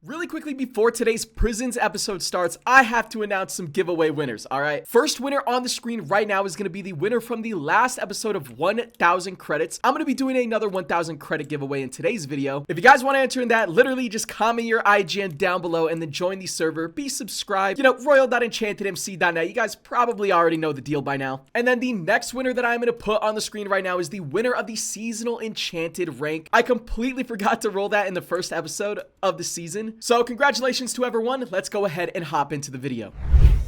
Really quickly before today's Prisons episode starts, I have to announce some giveaway winners, alright? First winner on the screen right now is going to be the winner from the last episode of 1,000 credits. I'm going to be doing another 1,000 credit giveaway in today's video. If you guys want to enter in that, literally just comment your IGN down below and then join the server. Be subscribed. royal.enchantedmc.net. You guys probably already know the deal by now. And then the next winner that I'm going to put on the screen right now is the winner of the seasonal enchanted rank. I completely forgot to roll that in the first episode of the season. So congratulations to everyone. Let's go ahead and hop into the video.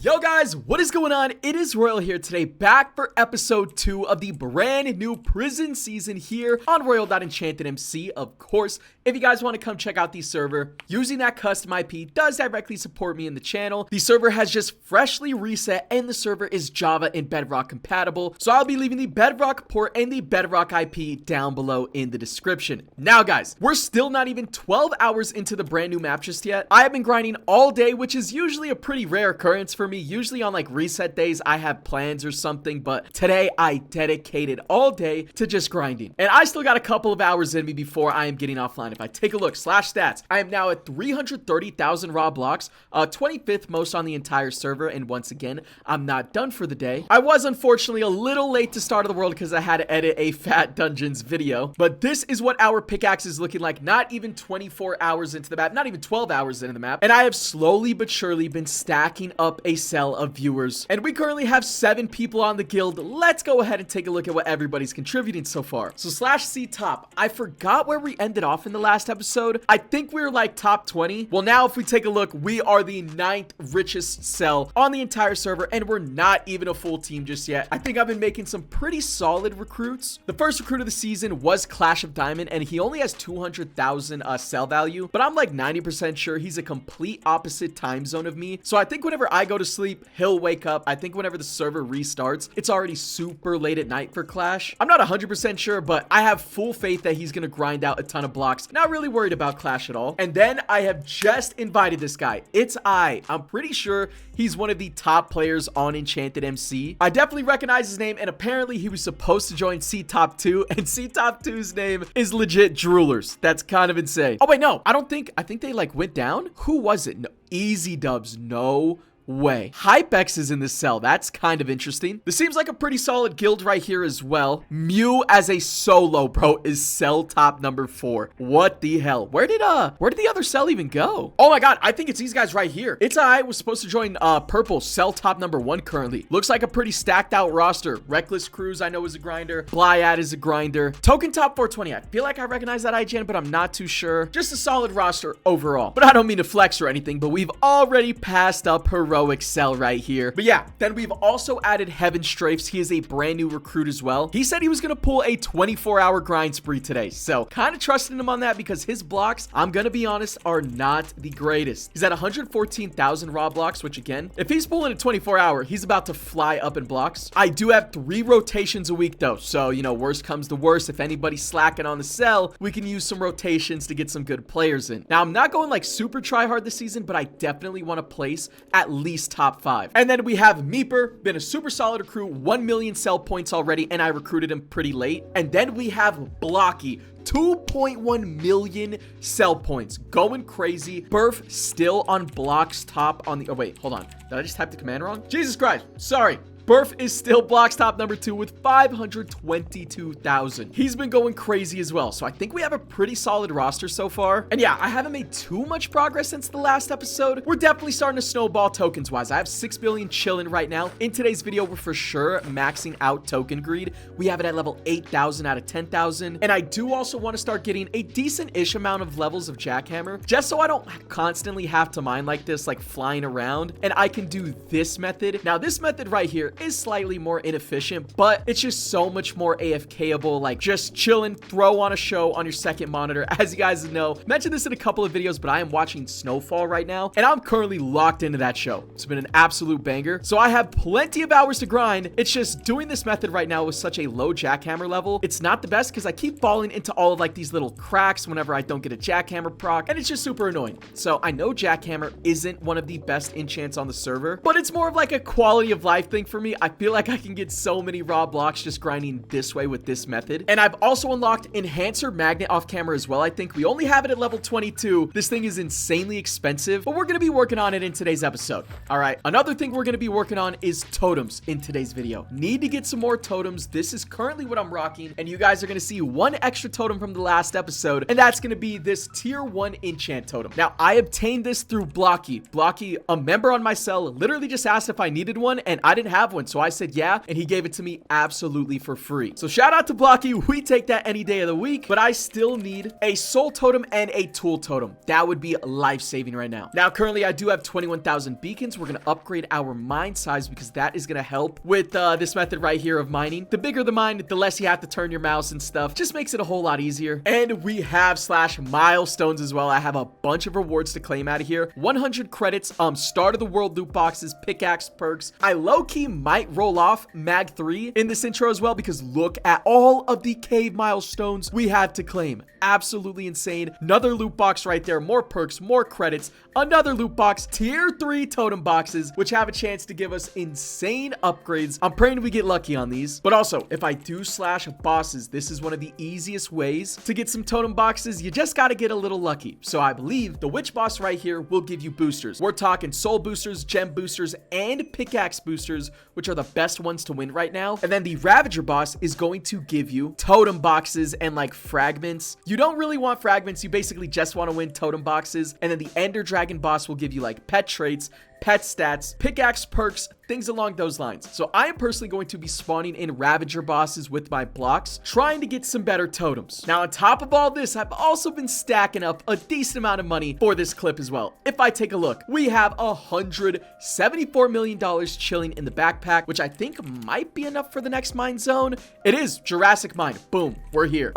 Yo guys, what is going on? It is Royal here today, back for episode 2 of the brand new prison season here on royal.enchantedmc. Of course, if you guys want to come check out the server, using that custom IP does directly support me in the channel. The server has just freshly reset and the server is Java and Bedrock compatible. So I'll be leaving the Bedrock Port and the Bedrock IP down below in the description. Now guys, we're still not even 12 hours into the brand new map just yet. I have been grinding all day, which is usually a pretty rare occurrence for me. Usually on like reset days, I have plans or something, but today I dedicated all day to just grinding. And I still got a couple of hours in me before I am getting offline. If I take a look, slash stats, I am now at 330,000 raw blocks, 25th most on the entire server. And once again, I'm not done for the day. I was unfortunately a little late to start of the world because I had to edit a Fat Dungeons video, but this is what our pickaxe is looking like, not even 24 hours into the map, not even 12 hours into the map. And I have slowly but surely been stacking up a cell of viewers, and we currently have 7 people on the guild. Let's go ahead and take a look at what everybody's contributing so far. So slash C top, I forgot where we ended off in the last episode. I think we were like top 20. Well, now if we take a look, we are the 9th richest cell on the entire server, and we're not even a full team just yet. I think I've been making some pretty solid recruits. The first recruit of the season was Clash of Diamond, and he only has 200,000 cell value, but I'm like 90% sure he's a complete opposite time zone of me. So I think whenever I go to sleep, he'll wake up. I think whenever the server restarts, it's already super late at night for Clash. I'm not 100% sure, but I have full faith that he's gonna grind out a ton of blocks. Not really worried about Clash at all. And then I have just invited this guy. It's I'm pretty sure he's one of the top players on EnchantedMC. I definitely recognize his name, and apparently he was supposed to join C Top 2, and C Top 2's name is legit Droolers. That's kind of insane. Oh wait, no, I think they like went down. Who was it? No, Easy Dubs. No way. HypeX is in this cell. That's kind of interesting. This seems like a pretty solid guild right here as well. Mew as a solo, bro, is cell top number 4. What the hell? Where did the other cell even go? Oh my god, I think it's these guys right here. It's I was supposed to join purple, cell top number 1 currently. Looks like a pretty stacked out roster. Reckless Cruise I know is a grinder. Blyad is a grinder. Token top 420. I feel like I recognize that IGN, but I'm not too sure. Just a solid roster overall. But I don't mean to flex or anything, but we've already passed up Heroic Cell right here. But yeah, then we've also added Heaven Strafes. He is a brand new recruit as well. He said he was gonna pull a 24-hour grind spree today, so kind of trusting him on that because his blocks, I'm gonna be honest, are not the greatest. He's at 114,000 raw blocks, which again, if he's pulling a 24-hour, he's about to fly up in blocks. I do have 3 rotations a week though, so you know, worst comes to worst, if anybody's slacking on the cell, we can use some rotations to get some good players in. Now, I'm not going like super try hard this season, but I definitely want to place at least top 5. And then we have Meeper, been a super solid recruit, 1 million cell points already, and I recruited him pretty late. And then we have Blocky, 2.1 million cell points, going crazy. Burf still on blocks top on the, oh wait, hold on, did I just type the command wrong? Jesus Christ, sorry. Burf is still blocks top number 2 with 522,000. He's been going crazy as well. So I think we have a pretty solid roster so far. And yeah, I haven't made too much progress since the last episode. We're definitely starting to snowball tokens wise. I have 6 billion chilling right now. In today's video, we're for sure maxing out token greed. We have it at level 8,000 out of 10,000. And I do also want to start getting a decent-ish amount of levels of Jackhammer, just so I don't constantly have to mine like this, like flying around. And I can do this method. Now, this method right here is slightly more inefficient, but it's just so much more AFK-able, like just chilling, throw on a show on your second monitor. As you guys know, mentioned this in a couple of videos, but I am watching Snowfall right now, and I'm currently locked into that show. It's been an absolute banger, so I have plenty of hours to grind. It's just doing this method right now with such a low jackhammer level. It's not the best because I keep falling into all of like these little cracks whenever I don't get a jackhammer proc, and it's just super annoying. So I know jackhammer isn't one of the best enchants on the server, but it's more of like a quality of life thing for me. me, I feel like I can get so many raw blocks just grinding this way with this method. And I've also unlocked Enhancer Magnet off camera as well. I think we only have it at level 22. This thing is insanely expensive, but we're going to be working on it in today's episode. All right. Another thing we're going to be working on is totems in today's video. Need to get some more totems. This is currently what I'm rocking, and you guys are going to see one extra totem from the last episode, and that's going to be this tier 1 enchant totem. Now, I obtained this through Blocky. Blocky, a member on my cell, literally just asked if I needed one, and I didn't have one, so I said yeah, and he gave it to me absolutely for free. So shout out to Blocky. We take that any day of the week, but I still need a soul totem and a tool totem. That would be life-saving right now. Now, currently, I do have 21,000 beacons. We're going to upgrade our mine size because that is going to help with this method right here of mining. The bigger the mine, the less you have to turn your mouse and stuff. Just makes it a whole lot easier. And we have /milestones as well. I have a bunch of rewards to claim out of here. 100 credits, start of the world loot boxes, pickaxe perks. I low-key might roll off Mag 3 in this intro as well because look at all of the cave milestones we have to claim. Absolutely insane. Another loot box right there. More perks, more credits. Another loot box. Tier 3 totem boxes, which have a chance to give us insane upgrades. I'm praying we get lucky on these. But also, if I do slash bosses, this is one of the easiest ways to get some totem boxes. You just got to get a little lucky. So I believe the witch boss right here will give you boosters. We're talking soul boosters, gem boosters, and pickaxe boosters, which are the best ones to win right now. And then the Ravager boss is going to give you totem boxes and like fragments. You don't really want fragments. You basically just want to win totem boxes. And then the Ender Dragon boss will give you like pet traits, pet stats, pickaxe perks, things along those lines. So I am personally going to be spawning in Ravager bosses with my blocks, trying to get some better totems. Now, on top of all this, I've also been stacking up a decent amount of money for this clip as well. If I take a look, we have $174 million chilling in the backpack, which I think might be enough for the next mine zone. It is Jurassic Mine. Boom, we're here.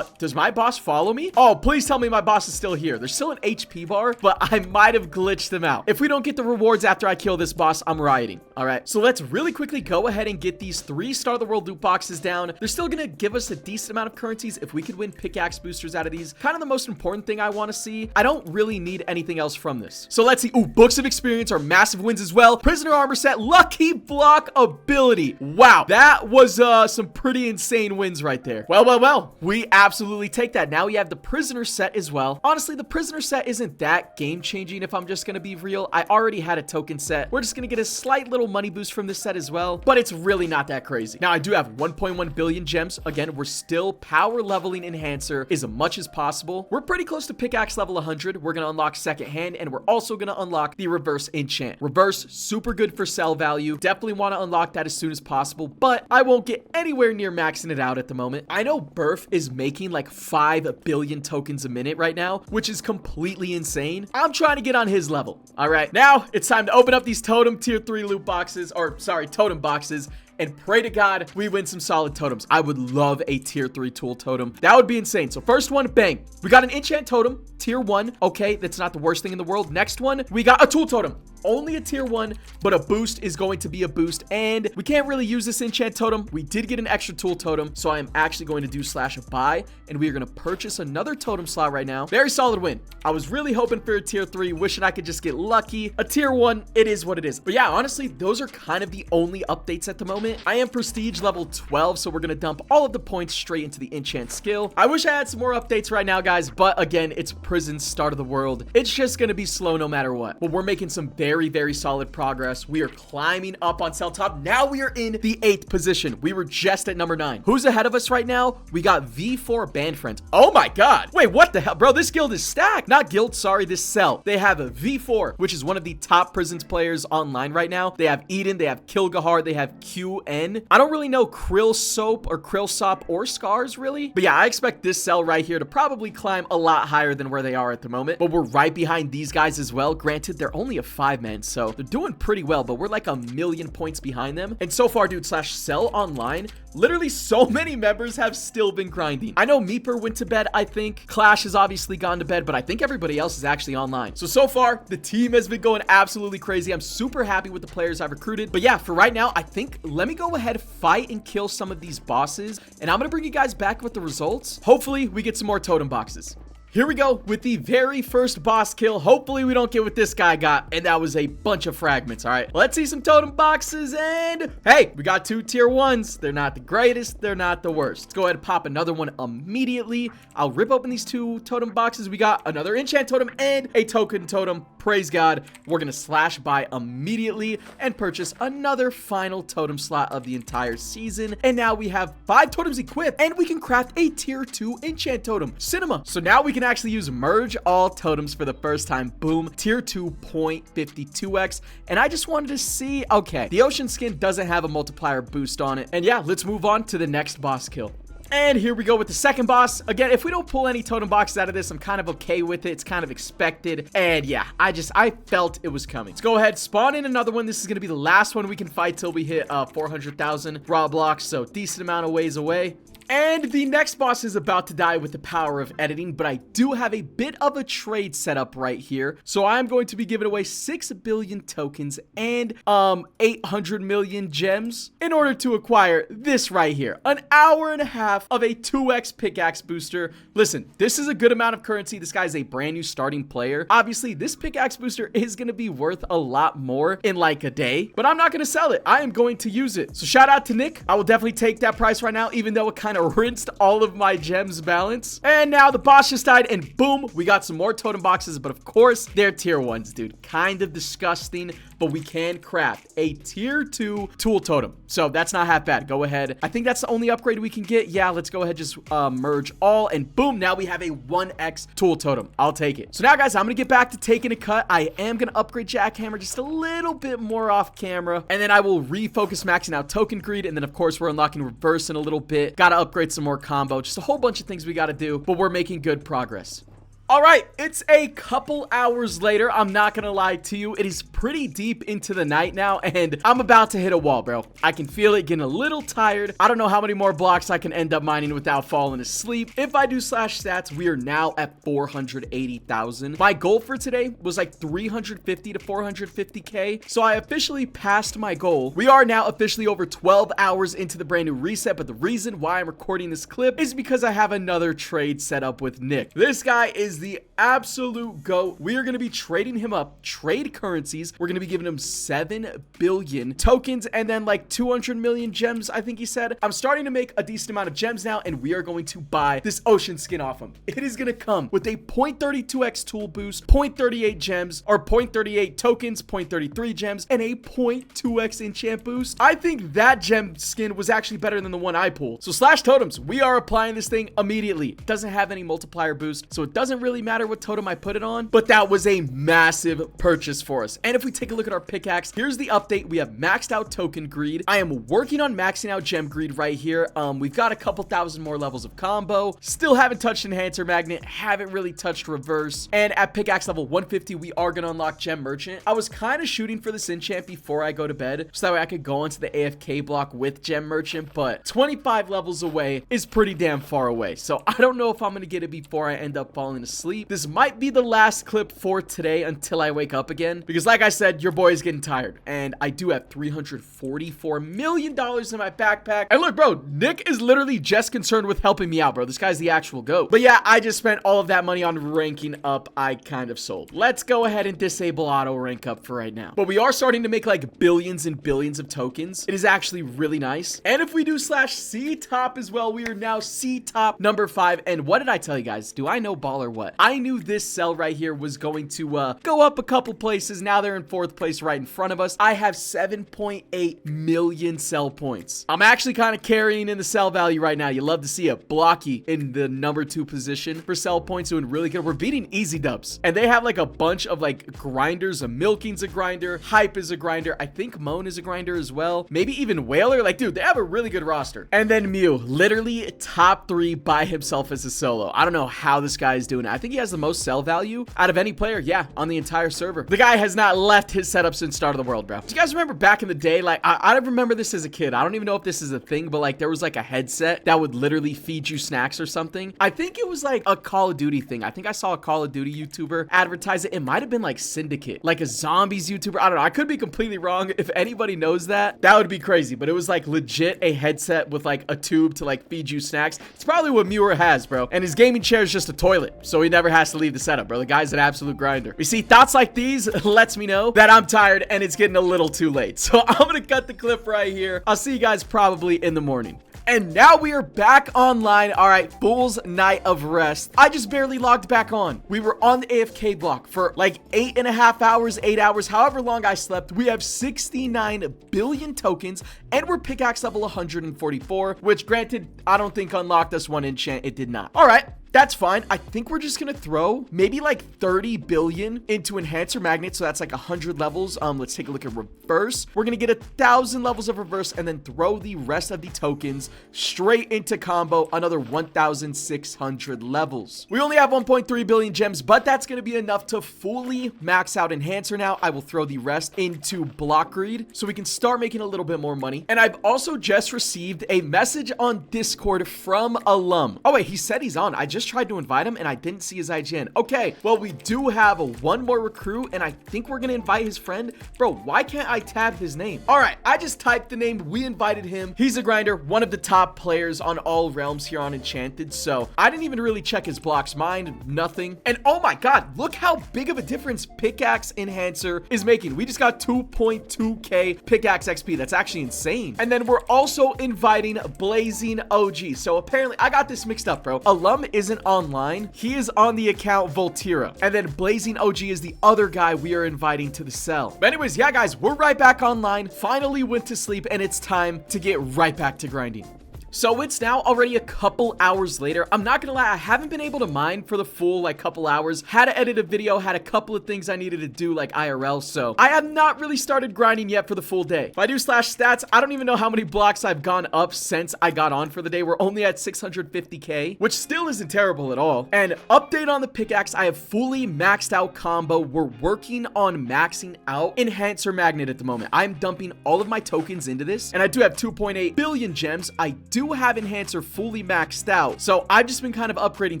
Does my boss follow me? Oh, please tell me my boss is still here. There's still an HP bar, but I might have glitched them out. If we don't get the rewards after I kill this boss, I'm rioting. All right, so let's really quickly go ahead and get these 3 Star of the World loot boxes down. They're still gonna give us a decent amount of currencies if we could win pickaxe boosters out of these. Kind of the most important thing I want to see. I don't really need anything else from this. So let's see. Ooh, books of experience are massive wins as well. Prisoner armor set, lucky block ability. Wow, that was some pretty insane wins right there. Well, we absolutely take that. Now we have the prisoner set as well. Honestly, the prisoner set isn't that game changing if I'm just gonna be real. I already had a token set. We're just gonna get a slight little money boost from this set as well, but it's really not that crazy. Now, I do have 1.1 billion gems. Again, we're still power leveling Enhancer as much as possible. We're pretty close to pickaxe level 100. We're gonna unlock second hand, and we're also gonna unlock the reverse enchant. Reverse, super good for sell value. Definitely want to unlock that as soon as possible, but I won't get anywhere near maxing it out at the moment. I know Burf is making like 5 billion tokens a minute right now, which is completely insane. I'm trying to get on his level. All right, now it's time to open up these totem tier 3 loot boxes, or sorry, totem boxes, and pray to God we win some solid totems. I would love a tier 3 tool totem. That would be insane. So first one, bang. We got an enchant totem, tier 1. Okay, that's not the worst thing in the world. Next one, we got a tool totem. Only a tier 1, but a boost is going to be a boost, and we can't really use this enchant totem. We did get an extra tool totem, so I am actually going to do / buy, and we are going to purchase another totem slot right now. Very solid win. I was really hoping for a tier 3, wishing I could just get lucky. A tier 1, it is what it is. But yeah, honestly, those are kind of the only updates at the moment. I am prestige level 12, so we're going to dump all of the points straight into the enchant skill. I wish I had some more updates right now, guys, but again, it's prison start of the world. It's just going to be slow no matter what. But we're making some very solid progress. We are climbing up on cell top. Now we are in the 8th position. We were just at number 9. Who's ahead of us right now? We got V4 band friends. Oh my God. Wait, what the hell? Bro, this guild is stacked. Not guild, sorry, this cell. They have a V4, which is one of the top prisons players online right now. They have Eden, they have Kilgahar, they have QN. I don't really know Krill Soap or Krill Sop or Scars really. But yeah, I expect this cell right here to probably climb a lot higher than where they are at the moment. But we're right behind these guys as well. Granted, they're only a 5-man, so they're doing pretty well, but we're like 1,000,000 points behind them. And so far, dude, /sell online, literally so many members have still been grinding. I know Meeper went to bed, I think. Clash has obviously gone to bed, but I think everybody else is actually online. So far, the team has been going absolutely crazy. I'm super happy with the players I've recruited. But yeah, for right now, I think let me go ahead, fight and kill some of these bosses, and I'm gonna bring you guys back with the results. Hopefully, we get some more totem boxes. Here we go with the very first boss kill. Hopefully we don't get what this guy got, and that was a bunch of fragments. All right, let's see some totem boxes, and hey, we got 2 tier 1s. They're not the greatest, they're not the worst. Let's go ahead and pop another one immediately. I'll rip open these 2 totem boxes. We got another enchant totem and a token totem. Praise God. We're gonna slash buy immediately and purchase another final totem slot of the entire season. And now we have 5 totems equipped, and we can craft a tier 2 enchant totem, Cinema. So now we can actually use merge all totems for the first time. Boom, tier 2 0.52x. And I just wanted to see, okay, the ocean skin doesn't have a multiplier boost on it. And yeah, let's move on to the next boss kill. And here we go with the second boss. Again, if we don't pull any totem boxes out of this, I'm kind of okay with it. It's kind of expected. And yeah, I felt it was coming. Let's go ahead, spawn in another one. This is going to be the last one we can fight till we hit 400,000 raw blocks. So decent amount of ways away. And the next boss is about to die with the power of editing, but I do have a bit of a trade set up right here. So I'm going to be giving away 6 billion tokens and 800 million gems in order to acquire this right here. An hour and a half of a 2x pickaxe booster. Listen, this is a good amount of currency. This guy's a brand new starting player. Obviously, this pickaxe booster is going to be worth a lot more in like a day, but I'm not going to sell it. I am going to use it. So shout out to Nick. I will definitely take that price right now, even though it kind of rinsed all of my gems balance. And now the boss just died, and boom, we got some more totem boxes, but of course they're tier 1s, dude. Kind of disgusting, but we can craft a tier 2 tool totem, so that's not half bad. Go ahead, I think that's the only upgrade we can get. Yeah, let's go ahead, just merge all, and boom, now we have a 1x tool totem. I'll take it. So now guys, I'm gonna get back to taking a cut. I am gonna upgrade jackhammer just a little bit more off camera, and then I will refocus maxing out token greed, and then of course we're unlocking reverse in a little bit. Gotta upgrade some more combo, just a whole bunch of things we got to do, but we're making good progress. All right, it's a couple hours later. I'm not gonna lie to you, it is pretty deep into the night now, and I'm about to hit a wall, bro. I can feel it, getting a little tired. I don't know how many more blocks I can end up mining without falling asleep. If I do slash stats, we are now at 480,000. My goal for today was like 350 to 450k, so I officially passed my goal. We are now officially over 12 hours into the brand new reset, but the reason why I'm recording this clip is because I have another trade set up with Nick. This guy is the absolute GOAT. We are going to be trading him up, trade currencies. We're going to be giving him 7 billion tokens and then like 200 million gems, I think he said. I'm starting to make a decent amount of gems now, and we are going to buy this ocean skin off him. It is going to come with a 0.32x tool boost, 0.38 gems, or 0.38 tokens, 0.33 gems, and a 0.2x enchant boost. I think that gem skin was actually better than the one I pulled. So slash totems, we are applying this thing immediately. It doesn't have any multiplier boost, so it doesn't really matter what totem I put it on, but that was a massive purchase for us. And if we take a look at our pickaxe, here's the update. We have maxed out token greed. I am working on maxing out gem greed right here. We've got a couple thousand more levels of combo. Still haven't touched enhancer magnet, haven't really touched reverse. And at pickaxe level 150, we are gonna unlock gem merchant. I was kind of shooting for this enchant before I go to bed, so that way I could go into the AFK block with gem merchant, but 25 levels away is pretty damn far away. So I don't know if I'm gonna get it before I end up falling asleep. This might be the last clip for today until I wake up again, because like I said, your boy is getting tired, and I do have $344 million in my backpack. And look, bro, Nick is literally just concerned with helping me out, bro. This guy's the actual GOAT. But yeah, I just spent all of that money on ranking up. I kind of sold. Let's go ahead and disable auto rank up for right now. But we are starting to make like billions and billions of tokens. It is actually really nice. And if we do slash C top as well, we are now C top number 5. And what did I tell you guys? Do I know ball or what? I knew this cell right here was going to go up a couple places. Now they're in 4th place right in front of us. I have 7.8 million cell points. I'm actually kind of carrying in the cell value right now. You love to see it. Blocky in the number 2 position for cell points, doing really good. We're beating easy dubs, and they have like a bunch of like grinders. A Milking's a grinder, Hype is a grinder, I think Moan is a grinder as well, maybe even Whaler. Like, dude, they have a really good roster. And then Mew, literally top 3 by himself as a solo. I don't know how this guy is doing it. I think he has the most cell value out of any player, yeah, on the entire server. The guy has not left his setup since start of the world, bro. Do you guys remember back in the day? Like, I remember this as a kid. I don't even know if this is a thing, but like there was like a headset that would literally feed you snacks or something. I think it was like a Call of Duty thing. I think I saw a Call of Duty YouTuber advertise it. It might have been like Syndicate, like a zombies YouTuber. I don't know. I could be completely wrong. If anybody knows that, that would be crazy. But it was like legit a headset with like a tube to like feed you snacks. It's probably what Muir has, bro. And his gaming chair is just a toilet. So he never has to leave the setup, bro. The guy's an absolute grinder. You see, thoughts like these lets me know that I'm tired and it's getting a little too late. So I'm gonna cut the clip right here. I'll see you guys probably in the morning. And now we are back online. All right, Fool's Night of Rest. I just barely logged back on. We were on the AFK block for like 8.5 hours, 8 hours, however long I slept. We have 69 billion tokens and we're pickaxe level 144, which granted, I don't think unlocked us one enchant. It did not. All right. That's fine. I think we're just gonna throw maybe like 30 billion into enhancer magnet, so that's like 100 levels. Let's take a look at reverse. We're gonna get 1,000 levels of reverse and then throw the rest of the tokens straight into combo, another 1,600 levels. We only have 1.3 billion gems, but that's gonna be enough to fully max out enhancer. Now I will throw the rest into block greed so we can start making a little bit more money. And I've also just received a message on Discord from Alum. Oh wait, he said he's on. I just tried to invite him and I didn't see his IGN. Okay, well, we do have one more recruit and I think we're gonna invite his friend. Bro, why can't I tab his name? All right, I just typed the name. We invited him. He's a grinder, one of the top players on all realms here on Enchanted. So I didn't even really check his blocks. Mine, nothing. And oh my God, look how big of a difference Pickaxe Enhancer is making. We just got 2.2k Pickaxe XP. That's actually insane. And then we're also inviting Blazing OG. So apparently I got this mixed up, bro. Alum isn't online. He is on the account Voltira. And then Blazing OG is the other guy we are inviting to the cell. But anyways, yeah, guys, we're right back online. Finally went to sleep and it's time to get right back to grinding. So it's now already a couple hours later. I'm not gonna lie, I haven't been able to mine for the full like couple hours. Had to edit a video, had a couple of things I needed to do like IRL, so I have not really started grinding yet for the full day. If I do slash stats, I don't even know how many blocks I've gone up since I got on for the day. We're only at 650k, which still isn't terrible at all. And update on the pickaxe, I have fully maxed out combo. We're working on maxing out enhancer magnet at the moment. I'm dumping all of my tokens into this, and I do have 2.8 billion gems. I do have enhancer fully maxed out, so I've just been kind of upgrading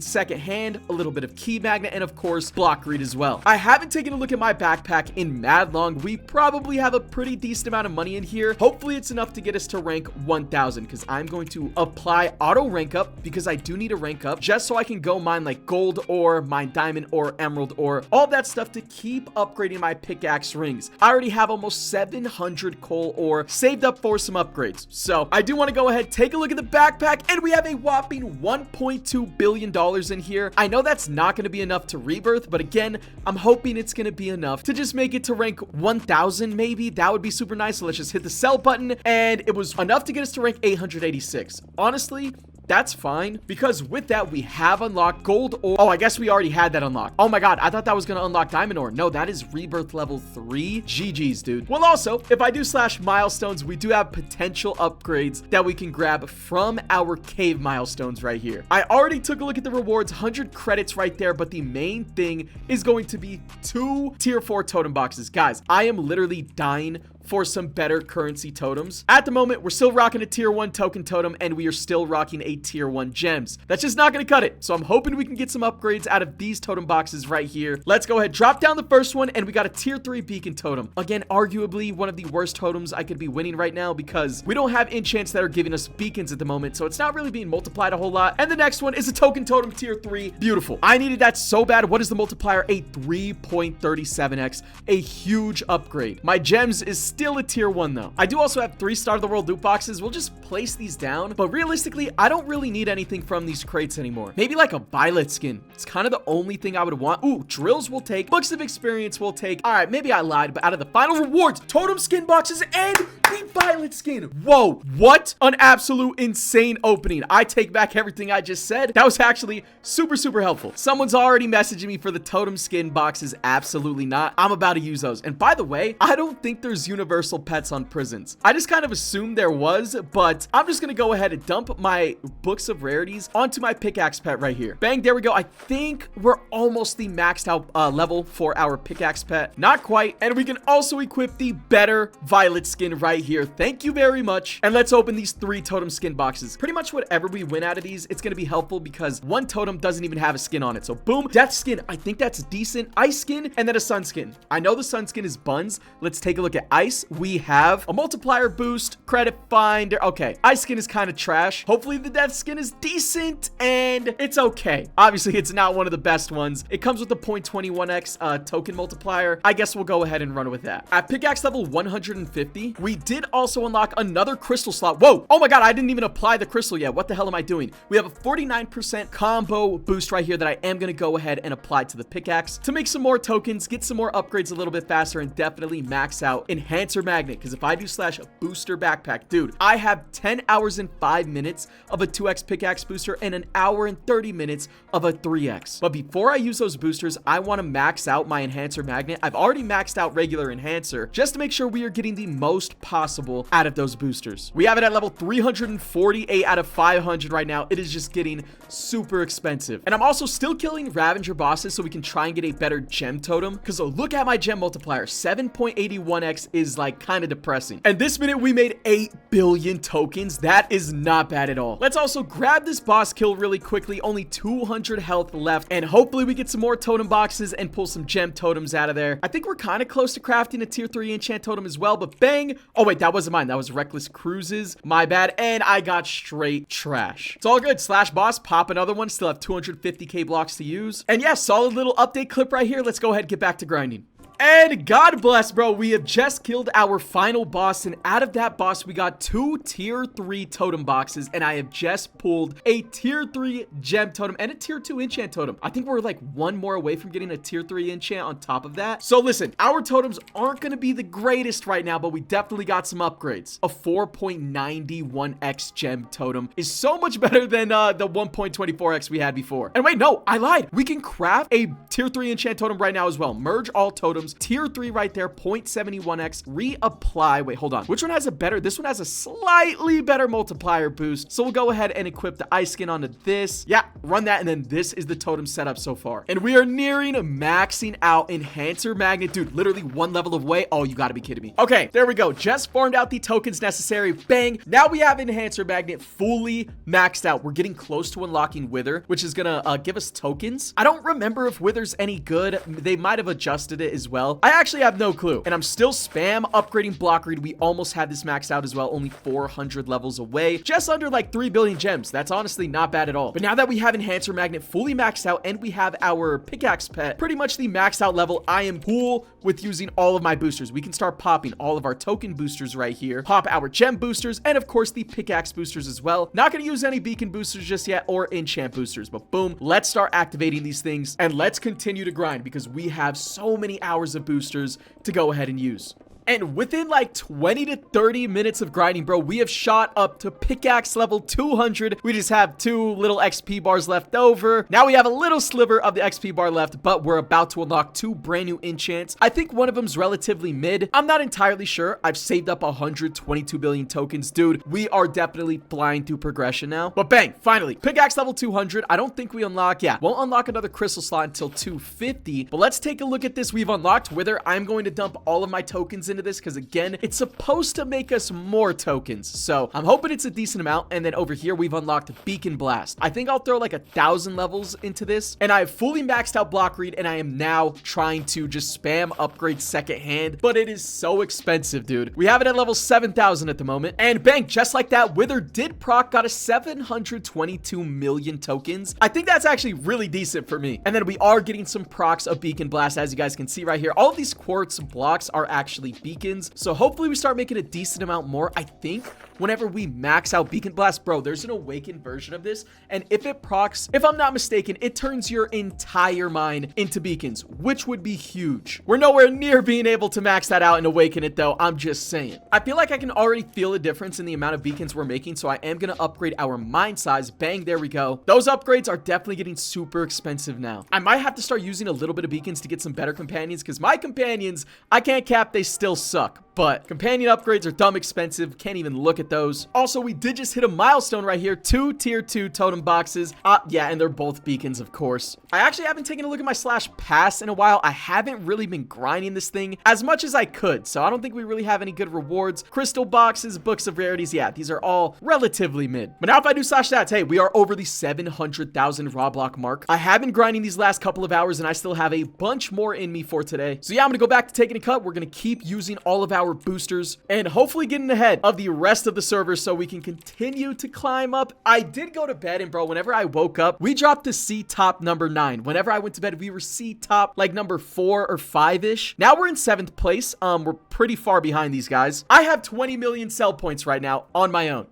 second hand, a little bit of key magnet, and of course block greed as well. I haven't taken a look at my backpack in mad long. We probably have a pretty decent amount of money in here. Hopefully it's enough to get us to rank 1000, because I'm going to apply auto rank up, because I do need a rank up just so I can go mine like gold ore, mine diamond ore, emerald ore, all that stuff to keep upgrading my pickaxe rings. I already have almost 700 coal ore saved up for some upgrades, so I do want to go ahead, take a look at the backpack, and we have a whopping $1.2 billion in here. I know that's not going to be enough to rebirth, but again, I'm hoping it's going to be enough to just make it to rank 1000 maybe. That would be super nice. So let's just hit the sell button, and it was enough to get us to rank 886. Honestly, that's fine, because with that we have unlocked gold ore. Oh, I guess we already had that unlocked. Oh my God, I thought that was gonna unlock diamond ore. No, that is rebirth level 3. GG's, dude. Well, also, if I do slash milestones, we do have potential upgrades that we can grab from our cave milestones right here. I already took a look at the rewards, 100 credits right there, but the main thing is going to be 2 tier 4 totem boxes. Guys, I am literally dying for some better currency totems. At the moment, we're still rocking a tier 1 token totem, and we are still rocking a tier 1 gems. That's just not gonna cut it. So I'm hoping we can get some upgrades out of these totem boxes right here. Let's go ahead, drop down the first one, and we got a tier 3 beacon totem. Again, arguably one of the worst totems I could be winning right now, because we don't have enchants that are giving us beacons at the moment, so it's not really being multiplied a whole lot. And the next one is a token totem tier 3. Beautiful. I needed that so bad. What is the multiplier? A 3.37x. A huge upgrade. My gems is still a tier 1 though. I do also have 3 Star of the World loot boxes. We'll just place these down, but realistically, I don't really need anything from these crates anymore. Maybe like a violet skin. It's kind of the only thing I would want. Ooh, drills will take. Books of experience will take. All right, maybe I lied, but out of the final rewards, totem skin boxes and the violet skin. Whoa, what an absolute insane opening. I take back everything I just said. That was actually super, super helpful. Someone's already messaging me for the totem skin boxes. Absolutely not. I'm about to use those. And by the way, I don't think there's universal pets on prisons. I just kind of assumed there was, but I'm just gonna go ahead and dump my books of rarities onto my pickaxe pet right here. Bang, there we go. I think we're almost the maxed out level for our pickaxe pet. Not quite. And we can also equip the better violet skin right here. Thank you very much. And let's open these 3 totem skin boxes. Pretty much whatever we win out of these, it's gonna be helpful, because one totem doesn't even have a skin on it. So boom, death skin. I think that's decent. Ice skin, and then a sun skin. I know the sun skin is buns. Let's take a look at ice. nice. We have a multiplier boost, credit finder. Okay, ice skin is kind of trash. Hopefully the death skin is decent, and it's okay. Obviously, it's not one of the best ones. It comes with the 0.21x token multiplier. I guess we'll go ahead and run with that. At pickaxe level 150, we did also unlock another crystal slot. Whoa! Oh my god, I didn't even apply the crystal yet. What the hell am I doing? We have a 49% combo boost right here that I am going to go ahead and apply to the pickaxe to make some more tokens, get some more upgrades a little bit faster, and definitely max out enhancer magnet. Because if I do slash booster backpack, dude, I have 10 hours and 5 minutes of a 2x pickaxe booster and an hour and 30 minutes of a 3x. But before I use those boosters, I want to max out my enhancer magnet. I've already maxed out regular enhancer just to make sure we are getting the most possible out of those boosters. We have it at level 348 out of 500 right now. It is just getting super expensive. And I'm also still killing Ravager bosses so we can try and get a better gem totem, because look at my gem multiplier. 7.81x is like kind of depressing. And this minute we made 8 billion tokens. That is not bad at all. Let's also grab this boss kill really quickly. Only 200 health left, and hopefully we get some more totem boxes and pull some gem totems out of there. I think we're kind of close to crafting a tier 3 enchant totem as well, but bang. Oh wait, that wasn't mine. That was Reckless Cruises. My bad. And I got straight trash. It's all good. Slash boss, pop another one. Still have 250k blocks to use. And yeah, solid little update clip right here. Let's go ahead and get back to grinding. And God bless, bro, we have just killed our final boss, and out of that boss, we got 2 tier 3 totem boxes, and I have just pulled a tier 3 gem totem and a tier 2 enchant totem. I think we're like one more away from getting a tier 3 enchant on top of that. So listen, our totems aren't going to be the greatest right now, but we definitely got some upgrades. A 4.91x gem totem is so much better than the 1.24x we had before. And wait, no, I lied. We can craft a tier 3 enchant totem right now as well. Merge all totems. Tier 3 right there, 0.71x, reapply. Wait, hold on. Which one has a better? This one has a slightly better multiplier boost. So we'll go ahead and equip the ice skin onto this. Yeah, run that. And then this is the totem setup so far. And we are nearing maxing out enhancer magnet. Dude, literally one level away. Oh, you gotta be kidding me. Okay, there we go. Just farmed out the tokens necessary. Bang. Now we have enhancer magnet fully maxed out. We're getting close to unlocking Wither, which is gonna give us tokens. I don't remember if Wither's any good. They might have adjusted it as well. I actually have no clue, and I'm still spam upgrading block read. We almost had this maxed out as well, only 400 levels away, just under like 3 billion gems. That's honestly not bad at all. But now that we have enhancer magnet fully maxed out and we have our pickaxe pet pretty much the maxed out level, I am cool with using all of my boosters. We can start popping all of our token boosters right here, pop our gem boosters, and of course the pickaxe boosters as well. Not going to use any beacon boosters just yet or enchant boosters, but boom, let's start activating these things and let's continue to grind because we have so many hours of boosters to go ahead and use. And within like 20 to 30 minutes of grinding, bro, we have shot up to pickaxe level 200. We just have 2 little XP bars left over. Now we have a little sliver of the XP bar left, but we're about to unlock 2 brand new enchants. I think one of them's relatively mid. I'm not entirely sure. I've saved up 122 billion tokens. Dude, we are definitely flying through progression now. But bang, finally, pickaxe level 200. I don't think we unlock, yeah, won't unlock another crystal slot until 250. But let's take a look at this. We've unlocked Wither. I'm going to dump all of my tokens into this because again, it's supposed to make us more tokens. So I'm hoping it's a decent amount. And then over here, we've unlocked Beacon Blast. I think I'll throw like 1,000 levels into this. And I have fully maxed out block read, and I am now trying to just spam upgrade second hand, but it is so expensive, dude. We have it at level 7,000 at the moment. And bang, just like that, Wither did proc, got a 722 million tokens. I think that's actually really decent for me. And then we are getting some procs of Beacon Blast, as you guys can see right here. All of these quartz blocks are actually beacons. So hopefully we start making a decent amount more. I think whenever we max out Beacon Blast, bro, there's an awakened version of this. And if it procs, if I'm not mistaken, it turns your entire mine into beacons, which would be huge. We're nowhere near being able to max that out and awaken it though. I'm just saying. I feel like I can already feel a difference in the amount of beacons we're making. So I am going to upgrade our mine size. Bang, there we go. Those upgrades are definitely getting super expensive now. I might have to start using a little bit of beacons to get some better companions, because my companions, I can't cap, they still suck. But companion upgrades are dumb expensive. Can't even look at those. Also, we did just hit a milestone right here. 2 tier 2 totem boxes. Yeah, and they're both beacons, of course. I actually haven't taken a look at my slash pass in a while. I haven't really been grinding this thing as much as I could. So I don't think we really have any good rewards. Crystal boxes, books of rarities. Yeah, these are all relatively mid. But now if I do slash stats, hey, we are over the 700,000 raw block mark. I have been grinding these last couple of hours, and I still have a bunch more in me for today. So yeah, I'm going to go back to taking a cut. We're going to keep using all of our our boosters and hopefully getting ahead of the rest of the server so we can continue to climb up. I did go to bed, and bro, whenever I woke up, we dropped to C top number 9. Whenever I went to bed, we were C top like number 4 or 5-ish. Now we're in 7th place. We're pretty far behind these guys. I have 20 million sell points right now on my own.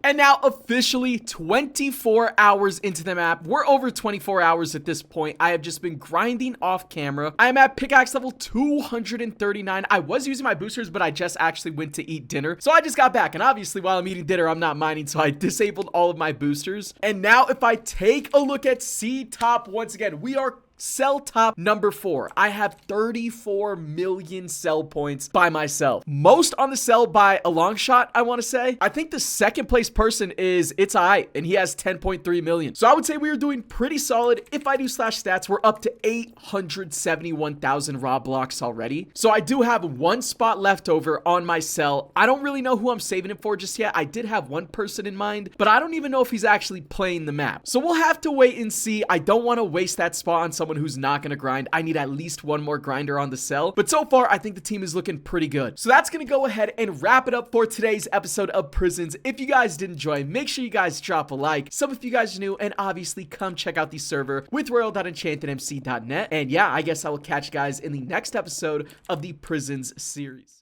And now officially 24 hours into the map. We're over 24 hours at this point. I have just been grinding off camera. I am at pickaxe level 239. I was using my boosters, but I just actually went to eat dinner. So I just got back, and obviously while I'm eating dinner, I'm not mining, so I disabled all of my boosters. And now if I take a look at C top once again, we are cell top number 4. I have 34 million cell points by myself. Most on the cell by a long shot, I want to say. I think the second place person is It's I, and he has 10.3 million. So I would say we are doing pretty solid. If I do slash stats, we're up to 871,000 raw blocks already. So I do have one spot left over on my cell. I don't really know who I'm saving it for just yet. I did have one person in mind, but I don't even know if he's actually playing the map. So we'll have to wait and see. I don't want to waste that spot on someone who's not going to grind. I need at least one more grinder on the cell. But so far, I think the team is looking pretty good. So that's going to go ahead and wrap it up for today's episode of Prisons. If you guys did enjoy, make sure you guys drop a like. Some of you guys are new, and obviously come check out the server with royal.enchantedmc.net. And yeah, I guess I will catch you guys in the next episode of the Prisons series.